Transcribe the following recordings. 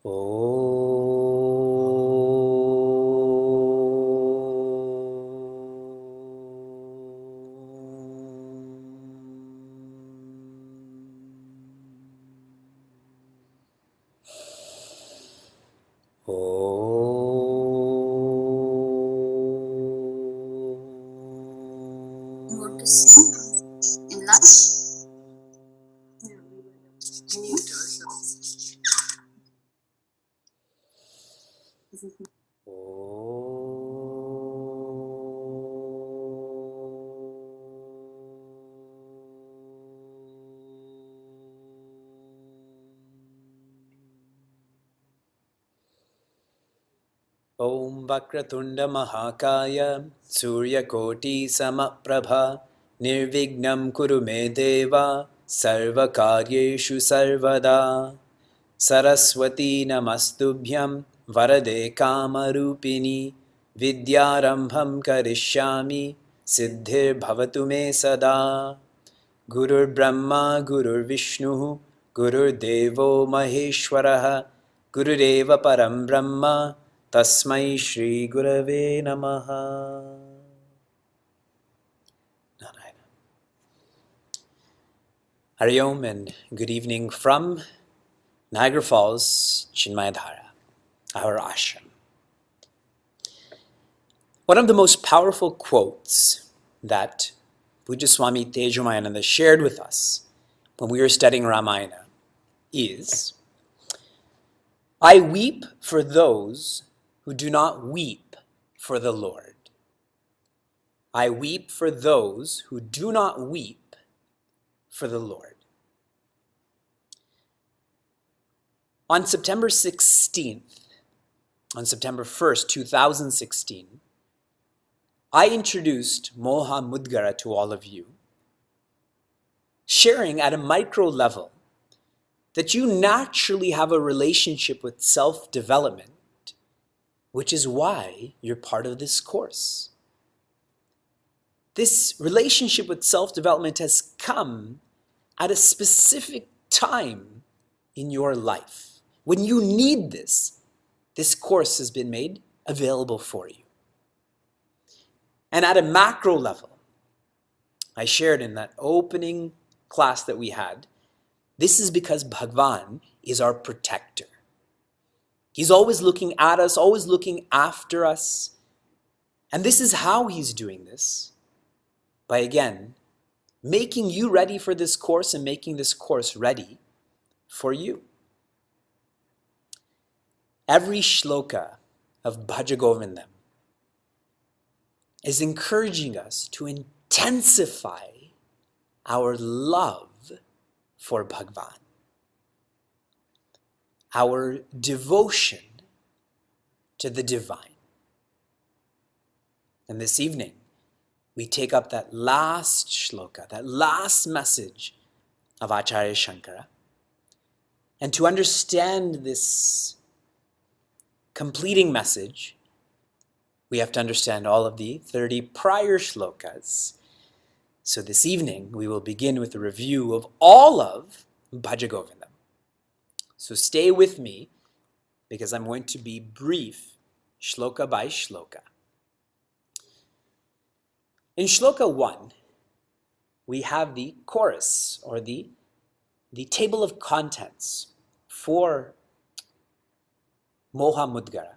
Oh. You want to sing in lunch? Om Vakratunda Mahakaya Suryakoti Samaprabha Nirvignam Kuru Me Deva Sarvakaryeshu Sarvada Saraswati Namastubhyam Varade Kamarupini Vidyarambham Karishyami Siddhir Bhavatu Me Sada Gurur Brahma Gurur Vishnu Gurur Devo Maheshwaraha Gurudeva Param Brahma Tasmai Shri Gurave Namaha. Narayana. Hari Om and good evening from Niagara Falls, Chinmayadhara, our ashram. One of the most powerful quotes that Pujya Swami Tejomayananda shared with us when we were studying Ramayana is, I weep for those who do not weep for the Lord. I weep for those who do not weep for the Lord. On September 16th, on September 1st, 2016, I introduced Moha Mudgara to all of you, sharing at a micro level that you naturally have a relationship with self-development, which is why you're part of this course. This relationship with self-development has come at a specific time in your life. When you need this course has been made available for you. And at a macro level, I shared in that opening class that we had, this is because Bhagwan is our protector. He's always looking at us, always looking after us. And this is how he's doing this, by again, making you ready for this course and making this course ready for you. Every shloka of Bhaja Govindam is encouraging us to intensify our love for Bhagwan, our devotion to the divine. And this evening, we take up that last shloka, that last message of Acharya Shankara. And to understand this completing message, we have to understand all of the 30 prior shlokas. So this evening, we will begin with a review of all of Bhaja Govindam. So stay with me, because I'm going to be brief, shloka by shloka. In shloka 1, we have the chorus, or the table of contents for Moha Mudgara.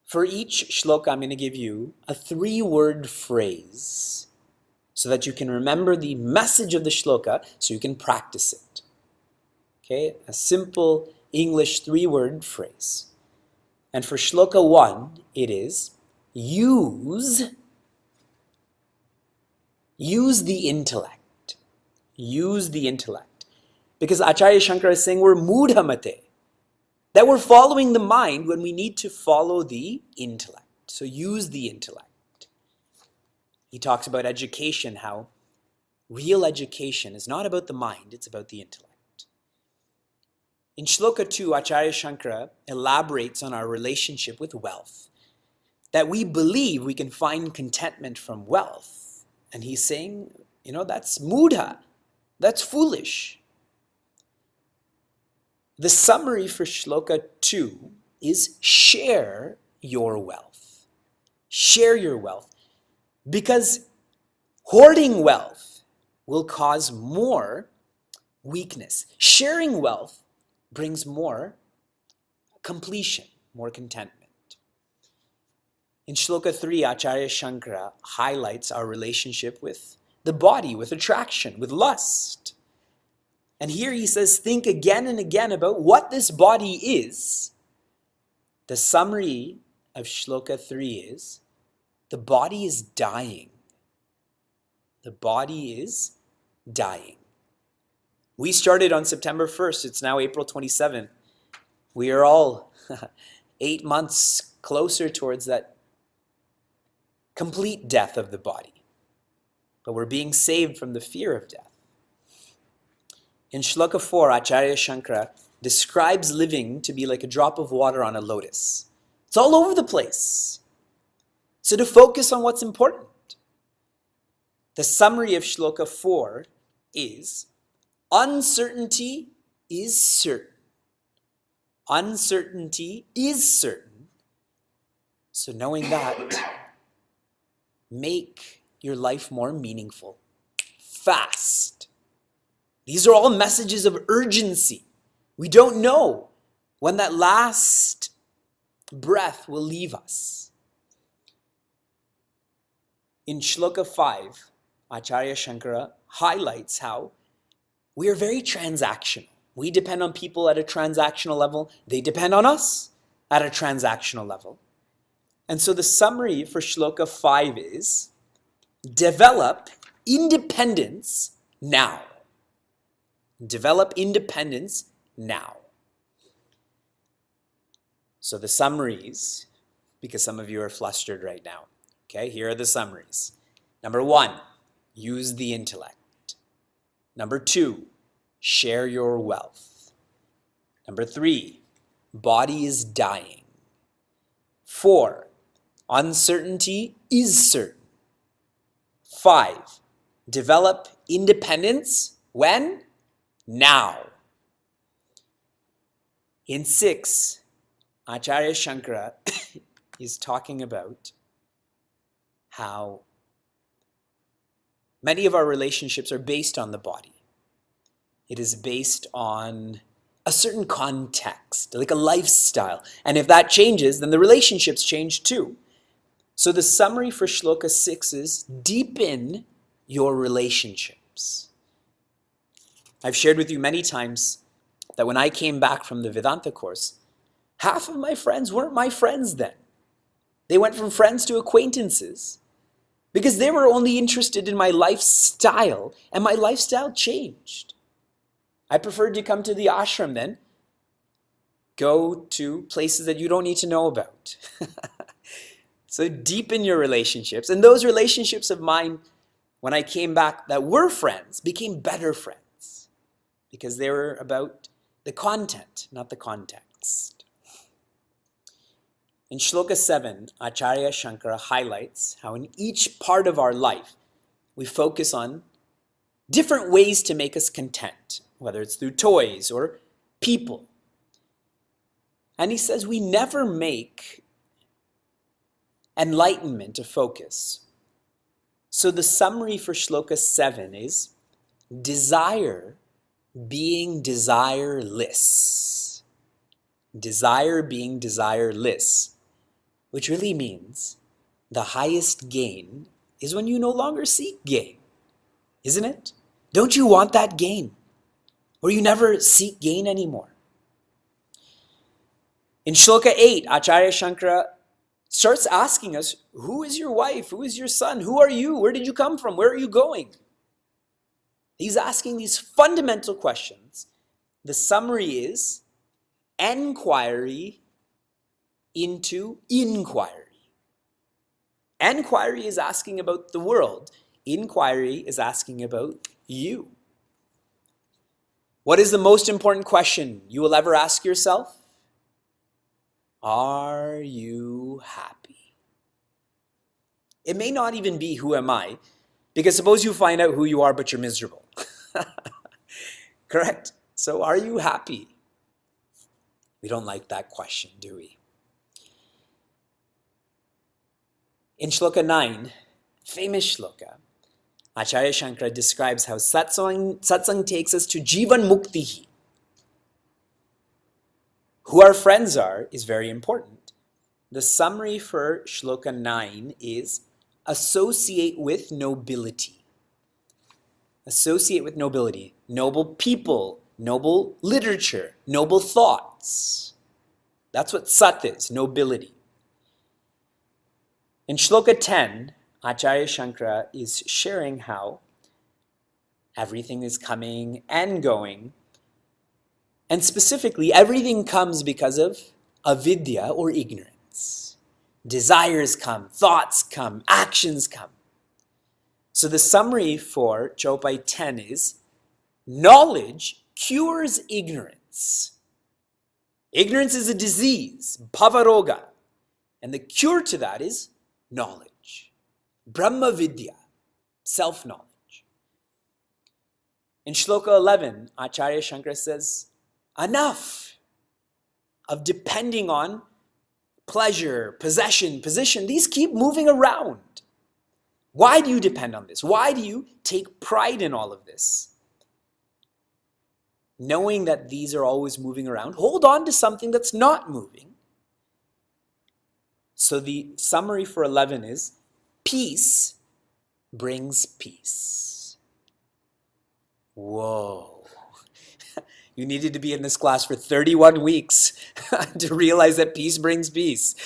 For each shloka, I'm going to give you a 3-word phrase so that you can remember the message of the shloka, so you can practice it. Okay, a simple English 3-word phrase. And for shloka 1, it is use the intellect. Use the intellect. Because Acharya Shankara is saying we're mudhamate, that we're following the mind when we need to follow the intellect. So use the intellect. He talks about education, how real education is not about the mind, it's about the intellect. In shloka 2, Acharya Shankara elaborates on our relationship with wealth, that we believe we can find contentment from wealth. And he's saying, that's mudha, that's foolish. The summary for Shloka 2 is share your wealth. Share your wealth. Because hoarding wealth will cause more weakness. Sharing wealth brings more completion, more contentment. In Shloka 3, Acharya Shankara highlights our relationship with the body, with attraction, with lust. And here he says, think again and again about what this body is. The summary of Shloka 3 is, the body is dying. The body is dying. We started on September 1st. It's now April 27th. We are all 8 months closer towards that complete death of the body. But we're being saved from the fear of death. In Shloka 4, Acharya Shankara describes living to be like a drop of water on a lotus. It's all over the place. So to focus on what's important. The summary of Shloka 4 is, uncertainty is certain. Uncertainty is certain. So knowing that, make your life more meaningful. Fast. These are all messages of urgency. We don't know when that last breath will leave us. In Shloka 5, Acharya Shankara highlights how we are very transactional. We depend on people at a transactional level. They depend on us at a transactional level. And so the summary for Shloka 5 is, develop independence now. Develop independence now. So the summaries, because some of you are flustered right now. Okay, here are the summaries. Number 1, use the intellect. Number 2, share your wealth. Number 3, body is dying. 4, uncertainty is certain. 5, develop independence when? Now. In 6, Acharya Shankara is talking about how many of our relationships are based on the body. It is based on a certain context, like a lifestyle. And if that changes, then the relationships change too. So the summary for Shloka 6 is, deepen your relationships. I've shared with you many times that when I came back from the Vedanta course, half of my friends weren't my friends then. They went from friends to acquaintances because they were only interested in my lifestyle, and my lifestyle changed. I preferred to come to the ashram then, go to places that you don't need to know about. So deepen your relationships. And those relationships of mine, when I came back, that were friends, became better friends because they were about the content, not the context. In Shloka 7, Acharya Shankara highlights how in each part of our life, we focus on different ways to make us content, whether it's through toys or people. And he says we never make enlightenment a focus. So the summary for Shloka 7 is, desire being desireless. Desire being desireless, which really means the highest gain is when you no longer seek gain, isn't it? Don't you want that gain? Or you never seek gain anymore? In Shloka 8, Acharya Shankara starts asking us, who is your wife? Who is your son? Who are you? Where did you come from? Where are you going? He's asking these fundamental questions. The summary is enquiry into inquiry. Enquiry is asking about the world. Inquiry is asking about you. What is the most important question you will ever ask yourself? Are you happy? It may not even be who am I, because suppose you find out who you are but you're miserable. Correct? So are you happy? We don't like that question, do we? In Shloka 9, famous Shloka, Acharya Shankara describes how satsang takes us to Jivan Muktihi. Who our friends are is very important. The summary for Shloka 9 is associate with nobility. Associate with nobility. Noble people, noble literature, noble thoughts. That's what sat is, nobility. In Shloka 10, Acharya Shankara is sharing how everything is coming and going, and specifically, everything comes because of avidya or ignorance. Desires come, thoughts come, actions come. So the summary for Chopai 10 is, knowledge cures ignorance. Ignorance is a disease, bhavaroga, and the cure to that is knowledge. Brahma Vidya, self-knowledge. In Shloka 11, Acharya Shankara says, enough of depending on pleasure, possession, position. These keep moving around. Why do you depend on this? Why do you take pride in all of this? Knowing that these are always moving around, hold on to something that's not moving. So the summary for 11 is, peace brings peace. Whoa. You needed to be in this class for 31 weeks to realize that peace brings peace.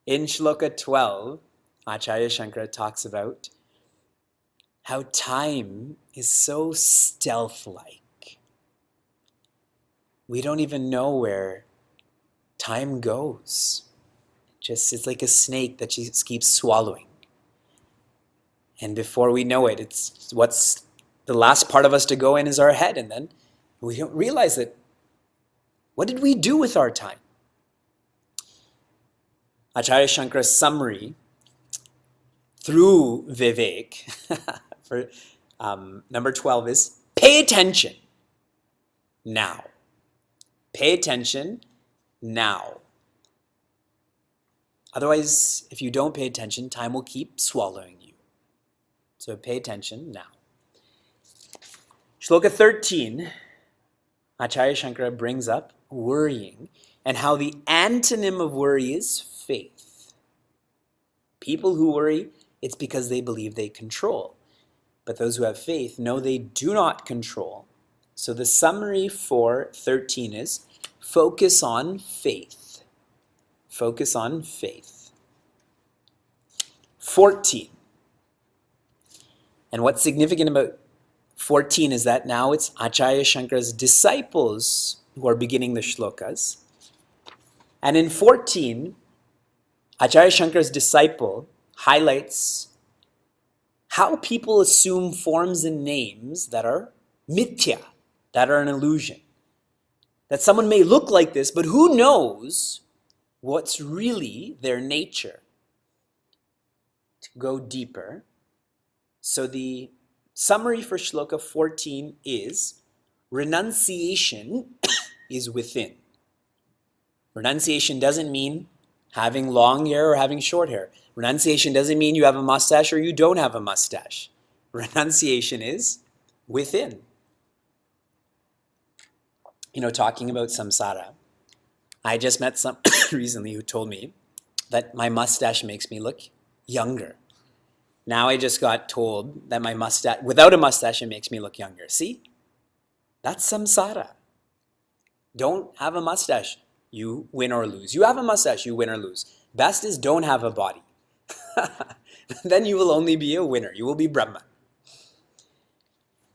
In Shloka 12, Acharya Shankara talks about how time is so stealth-like. We don't even know where time goes. It's like a snake that just keeps swallowing. And before we know it, it's what's the last part of us to go in is our head. And then we don't realize that, what did we do with our time? Acharya Shankara's summary through Vivek for number 12 is, pay attention now. Pay attention now. Otherwise, if you don't pay attention, time will keep swallowing you. So pay attention now. Shloka 13, Acharya Shankara brings up worrying and how the antonym of worry is faith. People who worry, it's because they believe they control. But those who have faith know they do not control. So the summary for 13 is, focus on faith. Focus on faith. 14. And what's significant about 14 is that now it's Acharya Shankara's disciples who are beginning the shlokas. And in 14, Acharya Shankara's disciple highlights how people assume forms and names that are mithya, that are an illusion. That someone may look like this, but who knows what's really their nature? To go deeper, so the summary for Shloka 14 is, renunciation is within. Renunciation doesn't mean having long hair or having short hair. Renunciation doesn't mean you have a mustache or you don't have a mustache. Renunciation is within. Talking about samsara, I just met some recently who told me that my mustache makes me look younger. Now I just got told that my mustache, without a mustache, it makes me look younger. See? That's samsara. Don't have a mustache, you win or lose. You have a mustache, you win or lose. Best is don't have a body. Then you will only be a winner. You will be Brahman.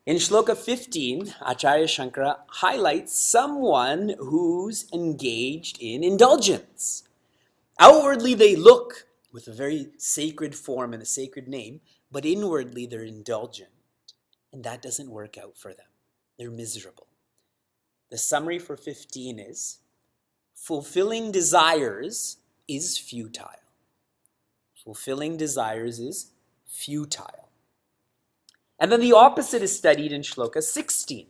In Shloka 15, Acharya Shankara highlights someone who's engaged in indulgence. Outwardly, they look with a very sacred form and a sacred name, but inwardly, they're indulgent. And that doesn't work out for them. They're miserable. The summary for 15 is, fulfilling desires is futile. Fulfilling desires is futile. And then the opposite is studied in Shloka 16.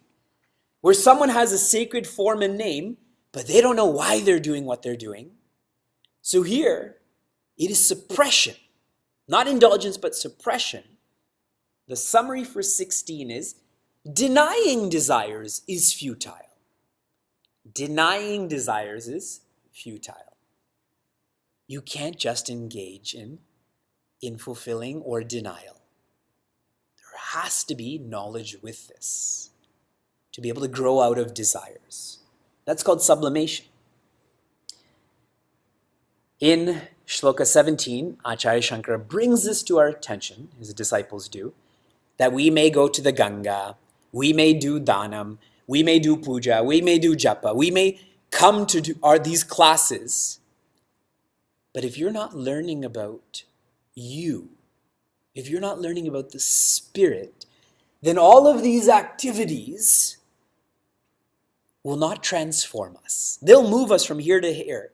where someone has a sacred form and name, but they don't know why they're doing what they're doing. So here, it is suppression, not indulgence, but suppression. The summary for 16 is, denying desires is futile. Denying desires is futile. You can't just engage in fulfilling or denial. There has to be knowledge with this to be able to grow out of desires. That's called sublimation. In Shloka 17, Acharya Shankara brings this to our attention, his disciples do, that we may go to the Ganga, we may do Dhanam, we may do Puja, we may do Japa, we may come to these classes. But if you're not learning about you, if you're not learning about the Spirit, then all of these activities will not transform us. They'll move us from here to here,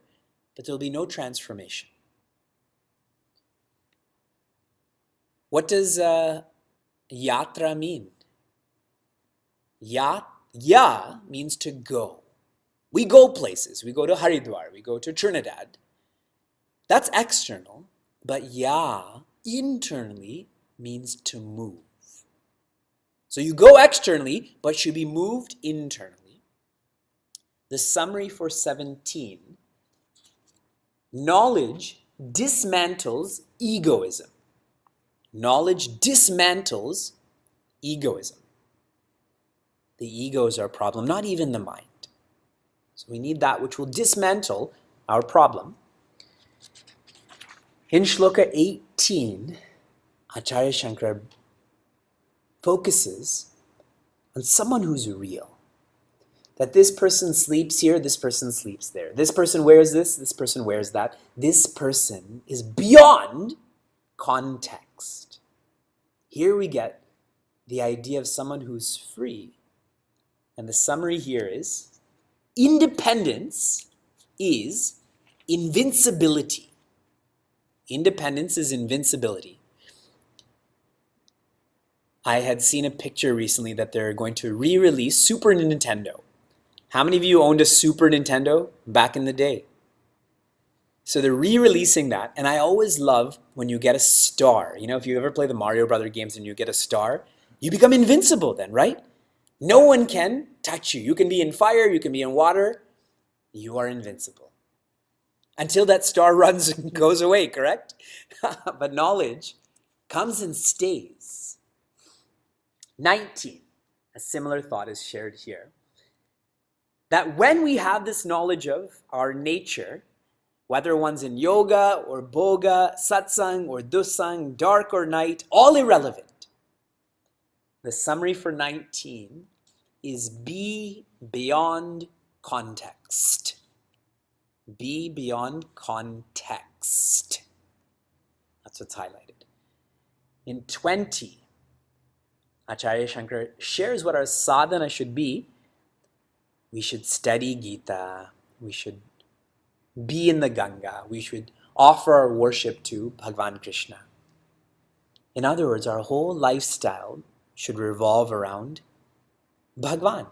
but there'll be no transformation. What does yatra mean? Ya means to go. We go places. We go to Haridwar. We go to Trinidad. That's external, but ya internally means to move. So you go externally, but should be moved internally. The summary for 17, knowledge dismantles egoism. Knowledge dismantles egoism. The ego is our problem, not even the mind. So we need that which will dismantle our problem. In Shloka 18, Acharya Shankara focuses on someone who's real. That this person sleeps here, this person sleeps there. This person wears this person wears that. This person is beyond context. Here we get the idea of someone who's free. And the summary here is, independence is invincibility. Independence is invincibility. I had seen a picture recently that they're going to re-release Super Nintendo. How many of you owned a Super Nintendo back in the day? So they're re-releasing that, and I always love when you get a star. You know, if you ever play the Mario Brother games and you get a star, you become invincible then, right? No one can touch you. You can be in fire, you can be in water. You are invincible. Until that star runs and goes away, correct? But knowledge comes and stays. 19, a similar thought is shared here. That when we have this knowledge of our nature, whether one's in yoga or boga, satsang or dusang, dark or night, all irrelevant. The summary for 19 is be beyond context. Be beyond context. That's what's highlighted. In 20, Acharya Shankara shares what our sadhana should be. We should study Gita. We should be in the Ganga. We should offer our worship to Bhagavan Krishna. In other words, our whole lifestyle should revolve around Bhagavan.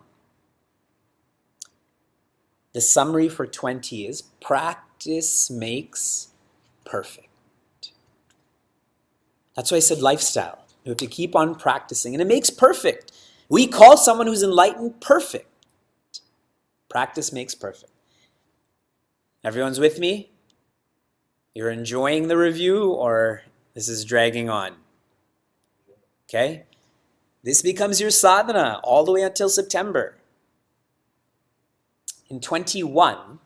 The summary for 20 is, practice makes perfect. That's why I said lifestyle. You have to keep on practicing, and it makes perfect. We call someone who's enlightened perfect. Practice makes perfect. Everyone's with me? You're enjoying the review, or this is dragging on? Okay? This becomes your sadhana all the way until September. In 21,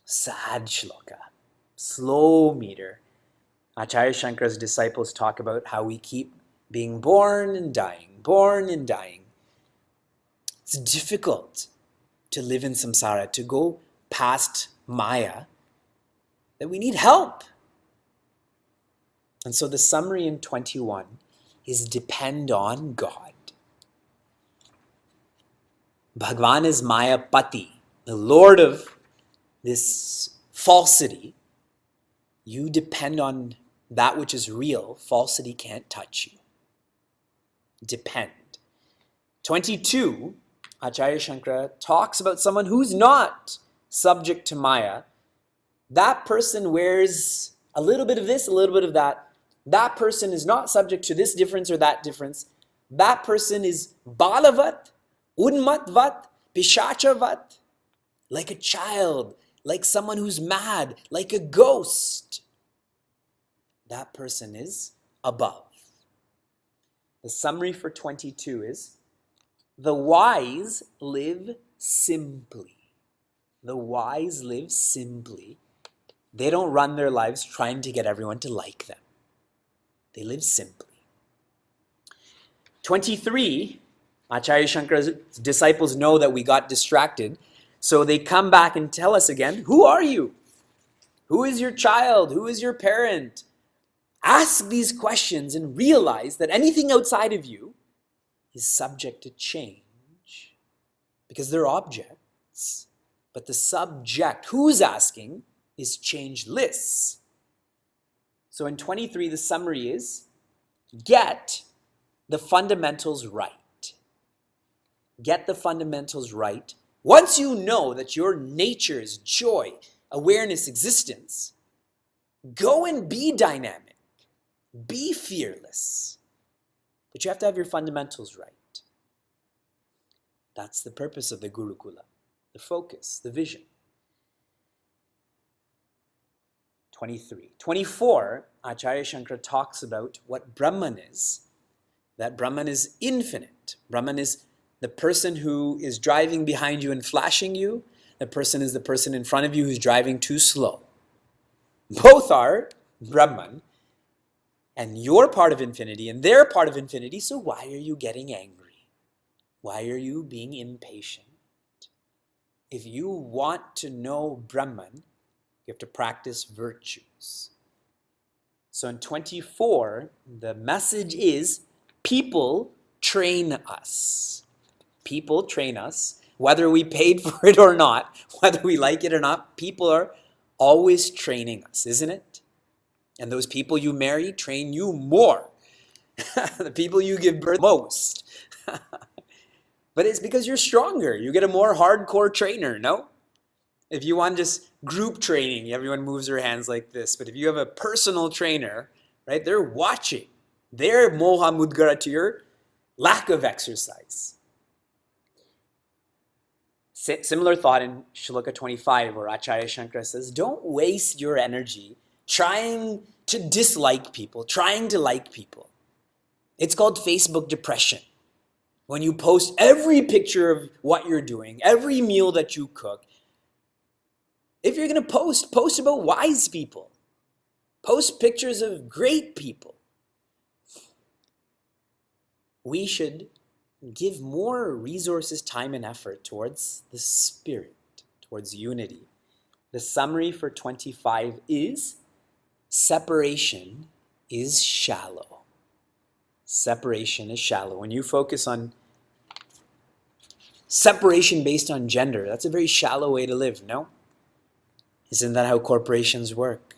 sad shloka, slow meter, Acharya Shankara's disciples talk about how we keep being born and dying, born and dying. It's difficult to live in samsara, to go past Maya, that we need help. And so the summary in 21 is depend on God. Bhagavan is Maya Pati, the Lord of this falsity. You depend on that which is real. Falsity can't touch you. Depend. 22, Acharya Shankara talks about someone who's not subject to Maya. That person wears a little bit of this, a little bit of that. That person is not subject to this difference or that difference. That person is balavat, unmatvat, pishachavat, like a child, like someone who's mad, like a ghost. That person is above. The summary for 22 is, the wise live simply. The wise live simply. They don't run their lives trying to get everyone to like them. They live simply. 23, Acharya Shankara's disciples know that we got distracted, so they come back and tell us again, who are you? Who is your child? Who is your parent? Ask these questions and realize that anything outside of you is subject to change because they're objects. But the subject, who's asking, is changeless. So in 23, the summary is, get the fundamentals right. Get the fundamentals right. Once you know that your nature is joy, awareness, existence, go and be dynamic. Be fearless. But you have to have your fundamentals right. That's the purpose of the Gurukula, the focus, the vision. 23. 24, Acharya Shankara talks about what Brahman is. That Brahman is infinite. Brahman is the person who is driving behind you and flashing you. The person is the person in front of you who's driving too slow. Both are Brahman. And you're part of infinity and they're part of infinity, so why are you getting angry? Why are you being impatient? If you want to know Brahman, you have to practice virtues. So in 24, the message is, people train us. People train us, whether we paid for it or not, whether we like it or not, people are always training us, isn't it? And those people you marry train you more. The people you give birth most. But it's because you're stronger. You get a more hardcore trainer, no? If you want just group training, everyone moves their hands like this. But if you have a personal trainer, right, they're watching. They're Moha Mudgara to your lack of exercise. Similar thought in Shloka 25, where Acharya Shankara says, don't waste your energy trying to dislike people, trying to like people. It's called Facebook depression. When you post every picture of what you're doing, every meal that you cook, if you're going to post about wise people. Post pictures of great people. We should give more resources, time, and effort towards the spirit, towards unity. The summary for 25 is, separation is shallow. Separation is shallow. When you focus on separation based on gender, that's a very shallow way to live, no? Isn't that how corporations work?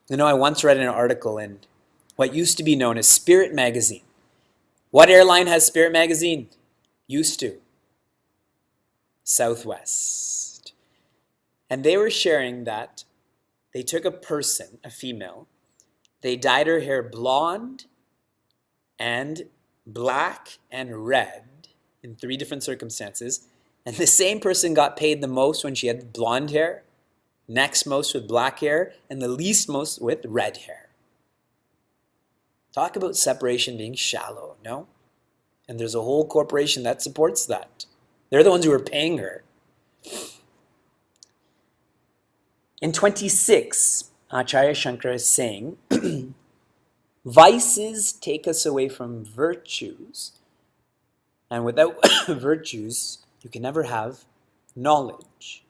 You know, I once read an article in what used to be known as Spirit Magazine. What airline has Spirit Magazine? Used to. Southwest. And they were sharing that they took a person, a female, they dyed her hair blonde and black and red in 3 different circumstances, and the same person got paid the most when she had blonde hair, next most with black hair, and the least most with red hair. Talk about separation being shallow, no? And there's a whole corporation that supports that. They're the ones who are paying her. In 26, Acharya Shankara is saying, vices take us away from virtues, and without virtues, you can never have knowledge.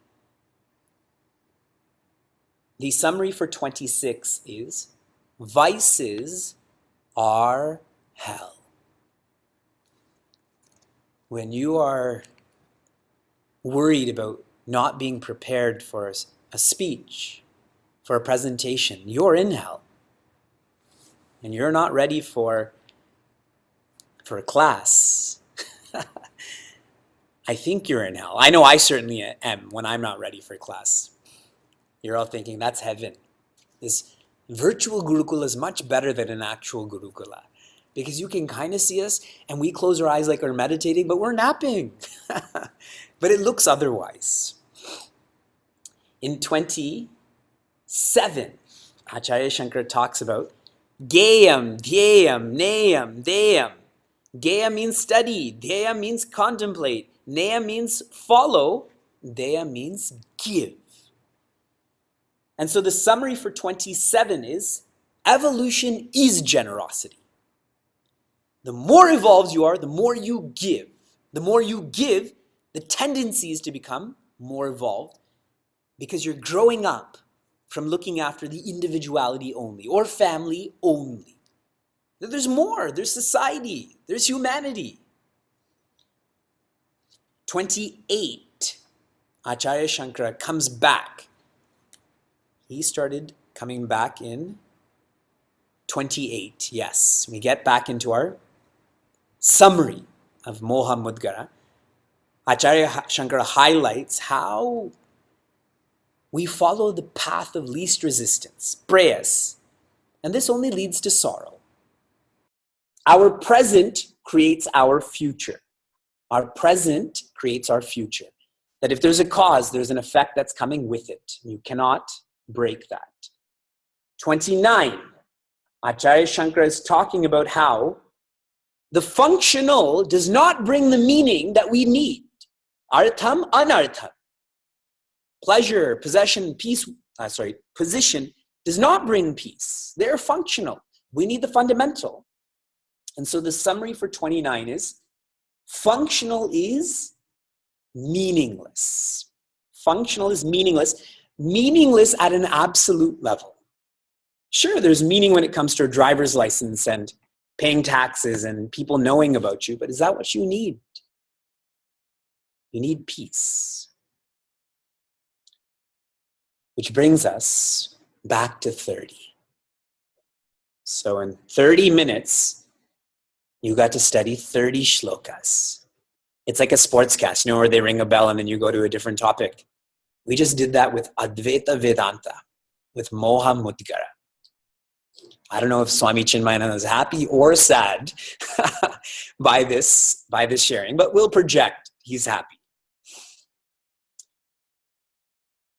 The summary for 26 is, vices are hell. When you are worried about not being prepared for a speech, for a presentation, you're in hell. And you're not ready for a class. I think you're in hell. I know I certainly am when I'm not ready for class. You're all thinking, that's heaven. This virtual Gurukula is much better than an actual Gurukula because you can kind of see us and we close our eyes like we're meditating, but we're napping. But it looks otherwise. In 27, Acharya Shankara talks about Geyam, Dhyayam, Nayam, Deyam. Geya means study, Dhyaya means contemplate, Naya means follow, Deya means give. And so the summary for 27 is, evolution is generosity. The more evolved you are, the more you give. The more you give, the tendency is to become more evolved because you're growing up from looking after the individuality only or family only. There's more, there's society, there's humanity. 28, Acharya Shankara comes back. He started coming back in 28, yes. We get back into our summary of Moha Mudgara. Acharya Shankara highlights how we follow the path of least resistance, prayas, and this only leads to sorrow. Our present creates our future. Our present creates our future. That if there's a cause, there's an effect that's coming with it. You cannot break that. 29, Acharya Shankara is talking about how the functional does not bring the meaning that we need. Artham, anartham. Pleasure, possession, position does not bring peace. They're functional. We need the fundamental. And so the summary for 29 is, functional is meaningless. Functional is meaningless. Meaningless at an absolute level. Sure, there's meaning when it comes to a driver's license and paying taxes and people knowing about you, but is that what you need? You need peace. Which brings us back to 30. So in 30 minutes, you got to study 30 shlokas. It's like a sportscast, you know, where they ring a bell and then you go to a different topic. We just did that with Advaita Vedanta, with Moha Mudgara. I don't know if Swami Chinmayananda is happy or sad by this sharing, but we'll project he's happy.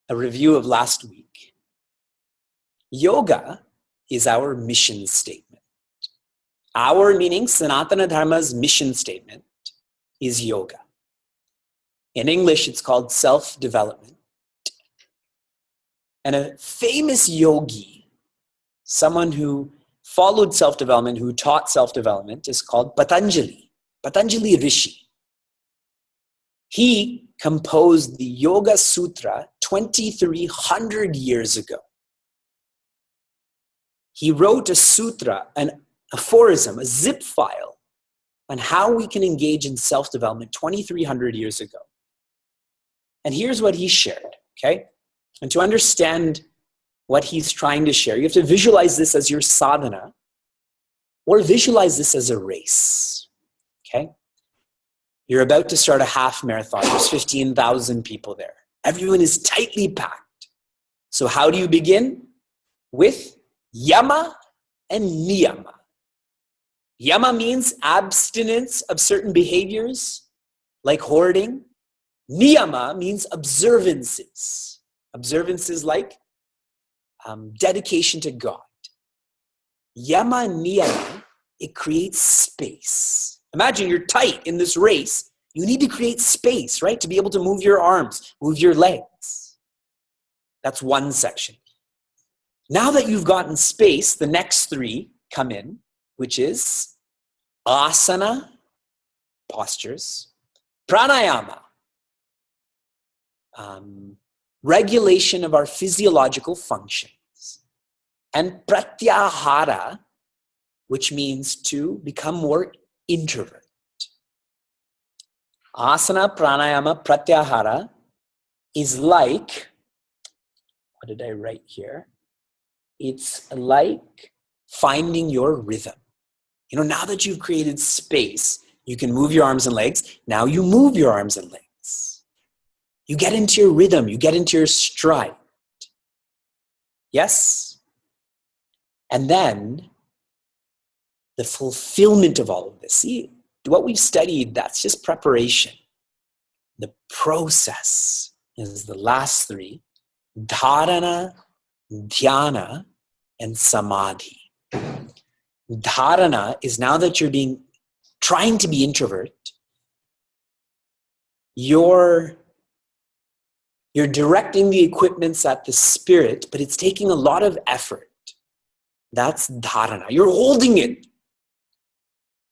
A review of last week. Yoga is our mission statement. Our, meaning Sanatana Dharma's mission statement, is yoga. In English, it's called self-development. And a famous yogi, someone who followed self-development, who taught self-development, is called Patanjali Rishi. He composed the Yoga Sutra 2,300 years ago. He wrote a sutra, an aphorism, a zip file on how we can engage in self-development 2,300 years ago. And here's what he shared, okay? And to understand what he's trying to share, you have to visualize this as your sadhana or visualize this as a race, okay? You're about to start a half marathon. There's 15,000 people there. Everyone is tightly packed. So how do you begin? With yama and niyama. Yama means abstinence of certain behaviors, like hoarding. Niyama means observances. Observances like dedication to God. Yama and niyama, it creates space. Imagine you're tight in this race. You need to create space, right? To be able to move your arms, move your legs. That's one section. Now that you've gotten space, the next three come in, which is asana, postures, pranayama, regulation of our physiological functions, and pratyahara, which means to become more introvert. Asana, pranayama, pratyahara is like, what did I write here? It's like finding your rhythm. You know, now that you've created space, You can move your arms and legs. Now you move your arms and legs. You get into your rhythm. You get into your stride. Yes? And then the fulfillment of all of this. See, what we've studied, that's just preparation. The process is the last three. Dharana, dhyana, and samadhi. Dharana is now that you're trying to be introvert, you're directing the equipments at the spirit, but it's taking a lot of effort. That's dharana. You're holding it.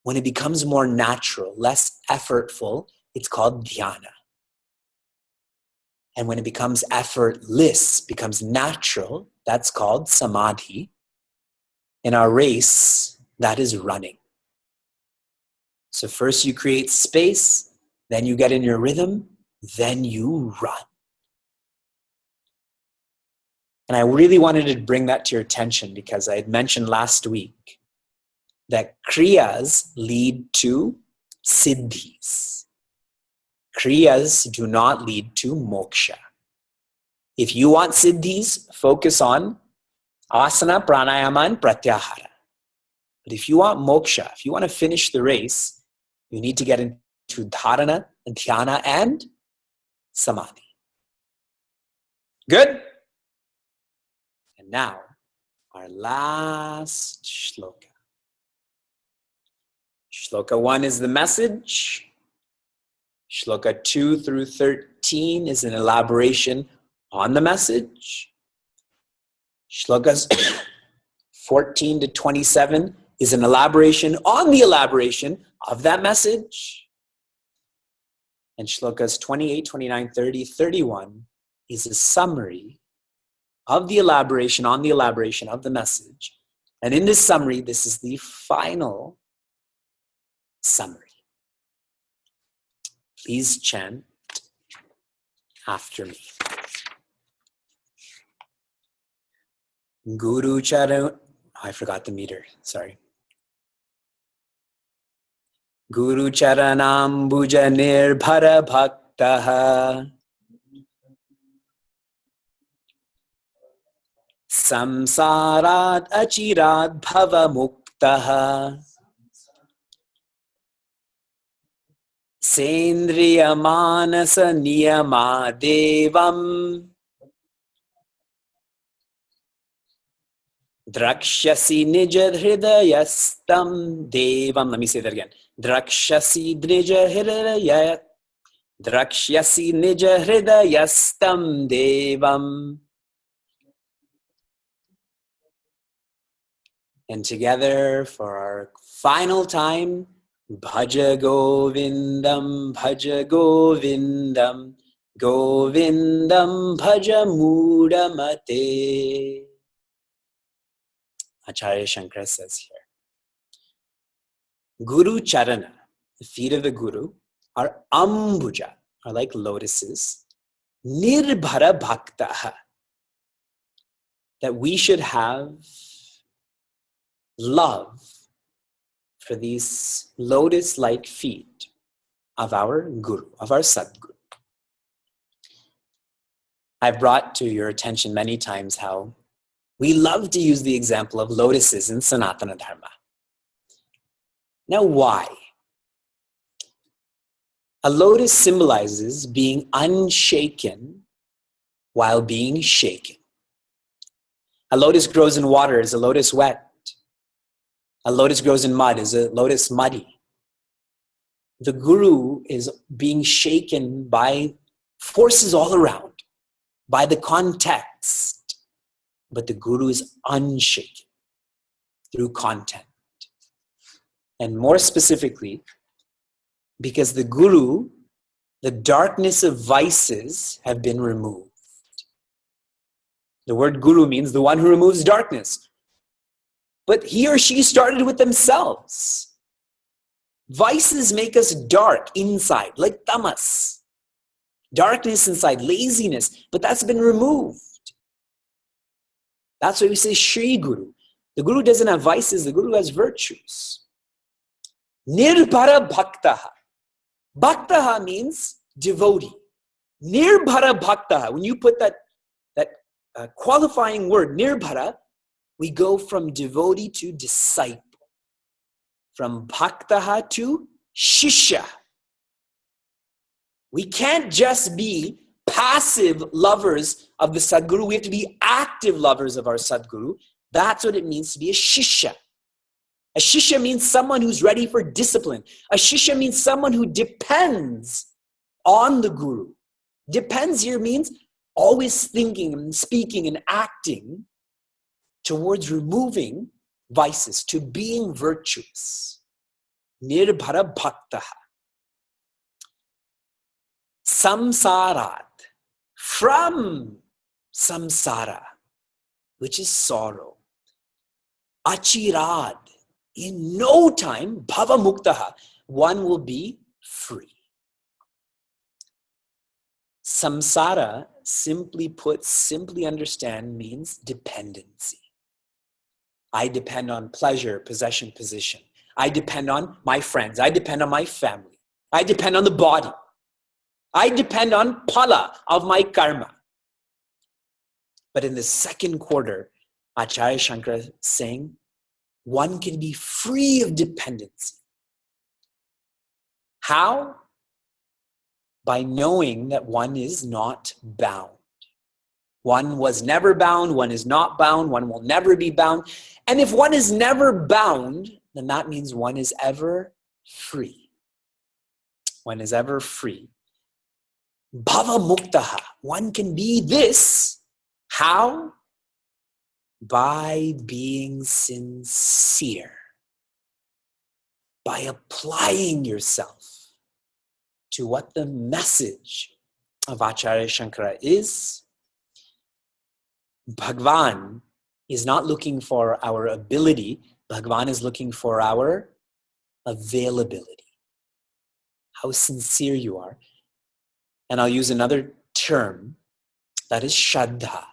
When it becomes more natural, less effortful, it's called dhyana. And when it becomes effortless, becomes natural, that's called samadhi. In our race, that is running. So first you create space, then you get in your rhythm, then you run. And I really wanted to bring that to your attention because I had mentioned last week that kriyas lead to siddhis. Kriyas do not lead to moksha. If you want siddhis, focus on asana, pranayama, and pratyahara. But if you want moksha, if you want to finish the race, you need to get into dharana, dhyana, and samadhi. Good? And now, our last shloka. Shloka 1 is the message. Shloka 2 through 13 is an elaboration on the message. Shlokas 14 to 27 is an elaboration on the elaboration of that message. And shlokas 28, 29, 30, 31 is a summary of the elaboration on the elaboration of the message. And in this summary, this is the final summary. Please chant after me. Guru Charan, I forgot the meter, sorry. Guru Charanam Bhuja Nirbhara Bhaktaha Samsarat Achirat Bhava Muktaha Sendriya Manasa Niyama Devam Drakshasi Nija Hridayastam Devam. Let me say that again. Drakshasi Nija Hridayastam Devam. And together for our final time, Bhaja Govindam, Bhaja Govindam, Govindam Bhaja Mudamate. Acharya Shankara says here, Guru Charana, the feet of the Guru, are ambuja, are like lotuses, nirbhara bhaktaha, that we should have love for these lotus-like feet of our Guru, of our Sadguru. I've brought to your attention many times how we love to use the example of lotuses in Sanatana Dharma. Now, why? A lotus symbolizes being unshaken while being shaken. A lotus grows in water. Is a lotus wet? A lotus grows in mud. Is a lotus muddy? The Guru is being shaken by forces all around, by the context. But the Guru is unshaken through content. And more specifically, because the Guru, the darkness of vices have been removed. The word Guru means the one who removes darkness. But he or she started with themselves. Vices make us dark inside, like tamas. Darkness inside, laziness, but that's been removed. That's why we say Shri Guru. The Guru doesn't have vices, the Guru has virtues. Nirbhara bhaktaha. Bhaktaha means devotee. Nirbhara bhaktaha. When you put that qualifying word, nirbhara, we go from devotee to disciple. From bhaktaha to shishya. We can't just be passive lovers of the Sadguru. We have to be active lovers of our Sadguru. That's what it means to be a shishya. A shishya means someone who's ready for discipline. A shishya means someone who depends on the Guru. Depends here means always thinking and speaking and acting towards removing vices, to being virtuous. Nirbhara bhaktaha. Samsarat. From samsara, which is sorrow. Achirad. In no time, bhava muktaha, one will be free. Samsara, simply put, simply understand, means dependency. I depend on pleasure, possession, position. I depend on my friends. I depend on my family. I depend on the body. I depend on phala of my karma. But in the second quarter, Acharya Shankara is saying, one can be free of dependency. How? By knowing that one is not bound. One was never bound, one is not bound, one will never be bound. And if one is never bound, then that means one is ever free. One is ever free. Bhava muktaha. One can be this. How? By being sincere. By applying yourself to what the message of Acharya Shankara is. Bhagwan is not looking for our ability. Bhagwan is looking for our availability. How sincere you are. And I'll use another term, that is Shraddha.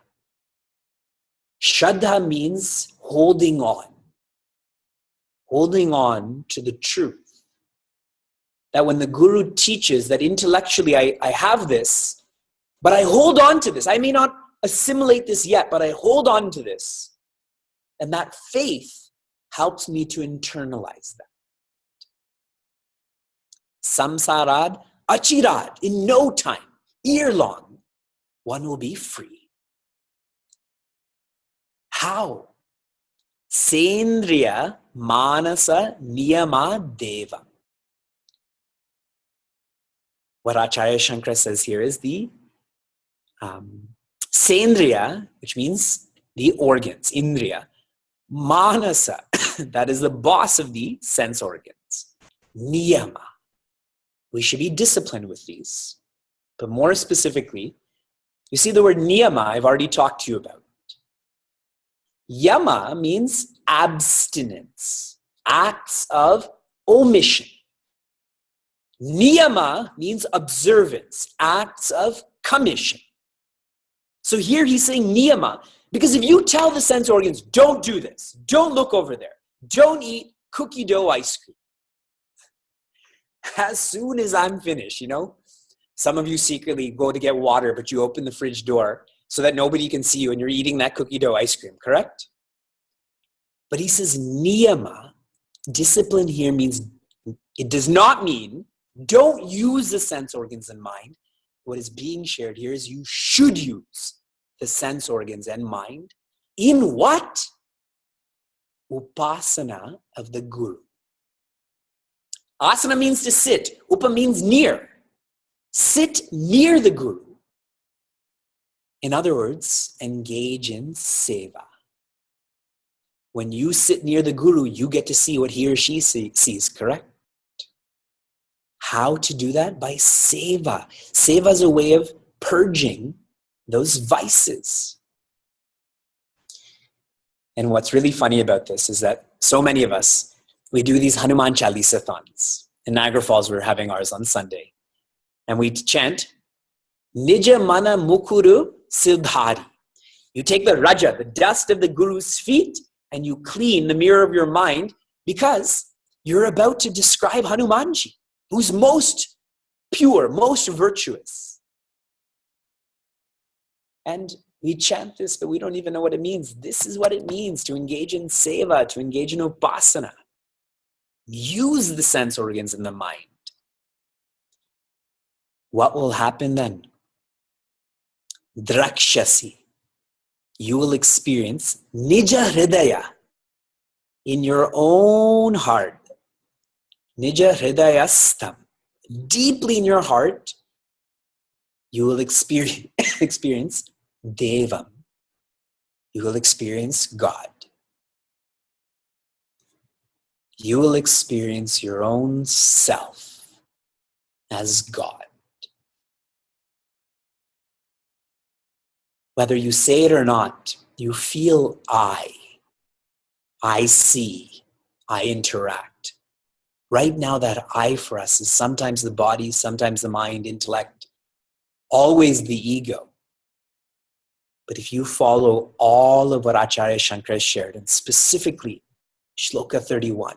Shraddha means holding on to the truth. That when the Guru teaches that intellectually I have this, but I hold on to this. I may not assimilate this yet, but I hold on to this. And that faith helps me to internalize that. Samsarad achirad, in no time, year long, one will be free. How? Sendriya manasa niyama deva. What Acharya Shankara says here is the Sendriya, which means the organs, indriya. Manasa, that is the boss of the sense organs. Niyama. We should be disciplined with these. But more specifically, you see the word niyama I've already talked to you about. Yama means abstinence, acts of omission. Niyama means observance, acts of commission. So here he's saying niyama, because if you tell the sense organs, don't do this, don't look over there, don't eat cookie dough ice cream. As soon as I'm finished, some of you secretly go to get water, but you open the fridge door so that nobody can see you and you're eating that cookie dough ice cream, correct? But he says niyama, discipline here means, it does not mean don't use the sense organs and mind. What is being shared here is you should use the sense organs and mind in what? Upasana of the Guru. Asana means to sit. Upa means near. Sit near the Guru. In other words, engage in seva. When you sit near the Guru, you get to see what he or she sees, correct? How to do that? By seva. Seva is a way of purging those vices. And what's really funny about this is that so many of us, we do these Hanuman Chalisa-thons. In Niagara Falls, we're having ours on Sunday. And we chant, Nija mana mukuru siddhari. You take the raja, the dust of the Guru's feet, and you clean the mirror of your mind because You're about to describe Hanumanji, who's most pure, most virtuous. And we chant this, but we don't even know what it means. This is what it means to engage in seva, to engage in upasana. Use the sense organs in the mind. What will happen then? Drakshasi. You will experience Nija Hridaya in your own heart. Nija Hridayastam. Deeply in your heart, you will experience Devam. You will experience God. You will experience your own self as God. Whether you say it or not, you feel I see, I interact. Right now, that I for us is sometimes the body, sometimes the mind, intellect, always the ego. But if you follow all of what Acharya Shankara shared, and specifically Shloka 31,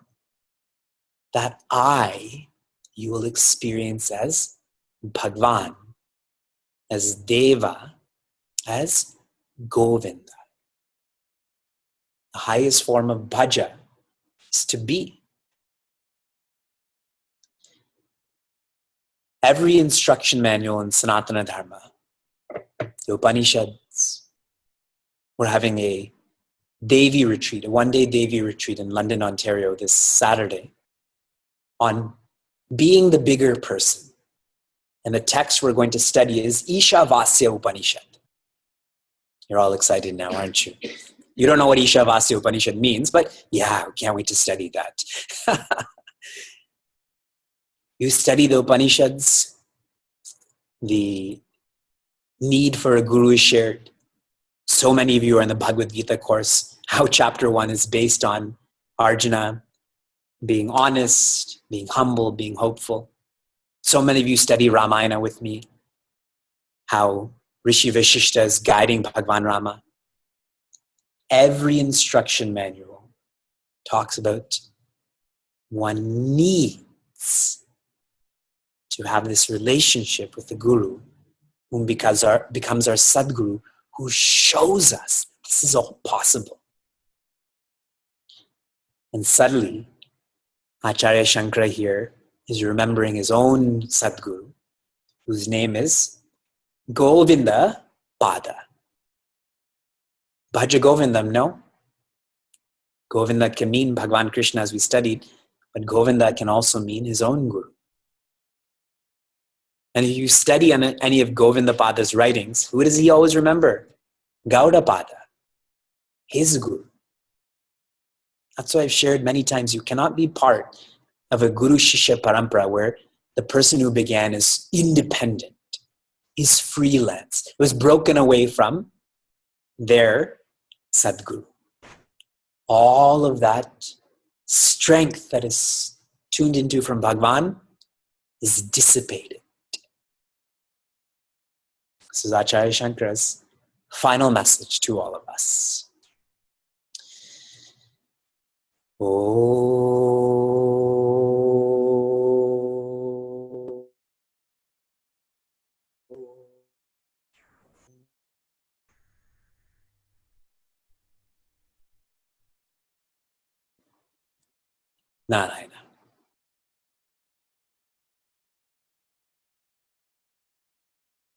that I, you will experience as Bhagwan, as Deva, as Govinda. The highest form of bhaja is to be. Every instruction manual in Sanatana Dharma, the Upanishads, we're having a Devi retreat, a one-day Devi retreat in London, Ontario this Saturday on being the bigger person. And the text we're going to study is Ishavasya Upanishad. You're all excited now, aren't you? You don't know what Ishavasya Upanishad means, but yeah, can't wait to study that. You study the Upanishads, the need for a guru is shared. So many of you are in the Bhagavad Gita course, how chapter 1 is based on Arjuna being honest, being humble, being hopeful. So many of you study Ramayana with me, how Rishi Vashishta is guiding Bhagwan Rama. Every instruction manual talks about one needs to have this relationship with the Guru, whom becomes our Sadguru, who shows us this is all possible. And suddenly, Acharya Shankara here is remembering his own Sadguru, whose name is Govinda Pada. Bhaja Govindam, no? Govinda can mean Bhagavan Krishna as we studied, but Govinda can also mean his own Guru. And if you study any of Govinda Pada's writings, who does he always remember? Gauda Pada, his Guru. That's why I've shared many times, you cannot be part of a Guru Shishya Parampara where the person who began is independent, is freelance. It was broken away from their Sadguru. All of that strength that is tuned into from Bhagwan is dissipated. This is Acharya Shankara's final message to all of us. Narayana.